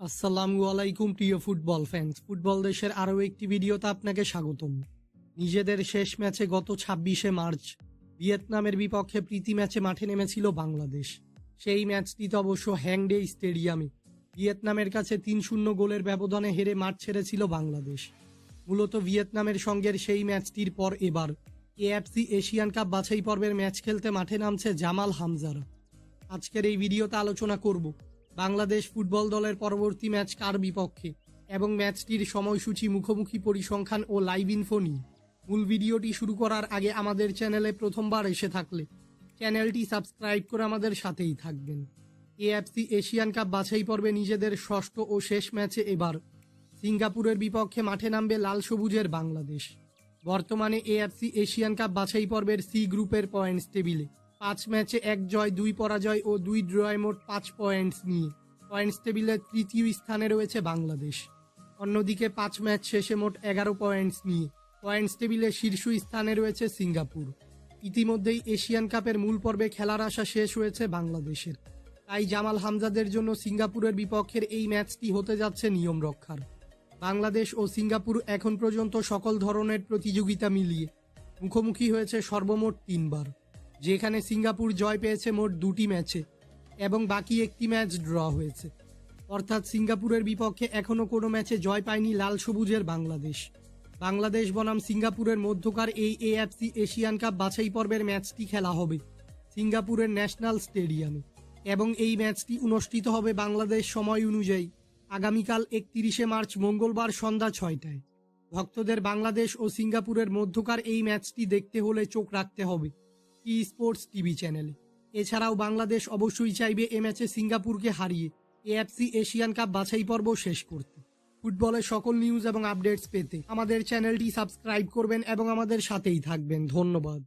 আসসালামু আলাইকুম প্রিয় ফুটবল ফ্যান্স। ফুটবল দেশের আরও একটি ভিডিওতে আপনাকে স্বাগতম। নিজেদের শেষ ম্যাচে গত ২৬শে মার্চ ভিয়েতনামের বিপক্ষে প্রীতি ম্যাচে মাঠে নেমেছিল বাংলাদেশ। সেই ম্যাচটিতে অবশ্য হ্যাংডে স্টেডিয়ামে ভিয়েতনামের কাছে ৩-০ গোলের ব্যবধানে হেরে মাঠ ছেড়েছিল বাংলাদেশ। মূলত ভিয়েতনামের সঙ্গের সেই ম্যাচটির পর এবার এএফসি এশিয়ান কাপ বাছাই পর্বের ম্যাচ খেলতে মাঠে নামছে জামাল হামজারা। আজকের এই ভিডিওতে আলোচনা করব বাংলাদেশ ফুটবল দলের পরবর্তী ম্যাচ কার বিপক্ষে এবং ম্যাচটির সময়সূচি, মুখোমুখি পরিসংখ্যান ও লাইভ ইনফো নিয়ে। মূল ভিডিওটি শুরু করার আগে আমাদের চ্যানেলে প্রথমবার এসে থাকলে চ্যানেলটি সাবস্ক্রাইব করে আমাদের সাথেই থাকবেন। এএফসি এশিয়ান কাপ বাছাই পর্বে নিজেদের ষষ্ঠ ও শেষ ম্যাচে এবার সিঙ্গাপুরের বিপক্ষে মাঠে নামবে লাল সবুজের বাংলাদেশ। বর্তমানে এএফসি এশিয়ান কাপ বাছাই পর্বের সি গ্রুপের পয়েন্টস টেবিলে ৫ ম্যাচে ১ জয়, ২ পরাজয় ও ২ ড্রয়ে মোট ৫ পয়েন্টস নিয়ে পয়েন্টস টেবিলের তৃতীয় স্থানে রয়েছে বাংলাদেশ। অন্যদিকে ৫ ম্যাচ শেষে মোট ১১ পয়েন্টস নিয়ে পয়েন্টস টেবিলের শীর্ষ স্থানে রয়েছে সিঙ্গাপুর। ইতিমধ্যেই এশিয়ান কাপের মূল পর্বে খেলার আশা শেষ হয়েছে বাংলাদেশের, তাই জামাল হামজাদের জন্য সিঙ্গাপুরের বিপক্ষের এই ম্যাচটি হতে যাচ্ছে নিয়ম রক্ষার। বাংলাদেশ ও সিঙ্গাপুর এখন পর্যন্ত সকল ধরনের প্রতিযোগিতা মিলিয়ে মুখোমুখি হয়েছে সর্বমোট ৩ বার, যেখানে সিঙ্গাপুর জয় পেয়েছে মোট ২টি ম্যাচে এবং বাকি একটি ম্যাচ ড্র হয়েছে। অর্থাৎ সিঙ্গাপুরের বিপক্ষে এখনও কোনো ম্যাচে জয় পায়নি লাল সবুজের বাংলাদেশ। বাংলাদেশ বনাম সিঙ্গাপুরের মধ্যকার এই এএফসি এশিয়ান কাপ বাছাই পর্বের ম্যাচটি খেলা হবে সিঙ্গাপুরের ন্যাশনাল স্টেডিয়ামে এবং এই ম্যাচটি অনুষ্ঠিত হবে বাংলাদেশ সময় অনুযায়ী আগামীকাল ৩১শে মার্চ মঙ্গলবার সন্ধ্যা ৬টায়। ভক্তদের বাংলাদেশ ও সিঙ্গাপুরের মধ্যকার এই ম্যাচটি দেখতে হলে চোখ রাখতে হবে টি স্পোর্টস টিভি চ্যানেলে। এছাড়াও বাংলাদেশ অবশ্যই চাইবে এ ম্যাচে সিঙ্গাপুরকে হারিয়ে এএফসি এশিয়ান কাপ বাছাই পর্ব শেষ করতে। ফুটবলের সকল নিউজ এবং আপডেটস পেতে আমাদের চ্যানেলটি সাবস্ক্রাইব করবেন এবং আমাদের সাথেই থাকবেন। ধন্যবাদ।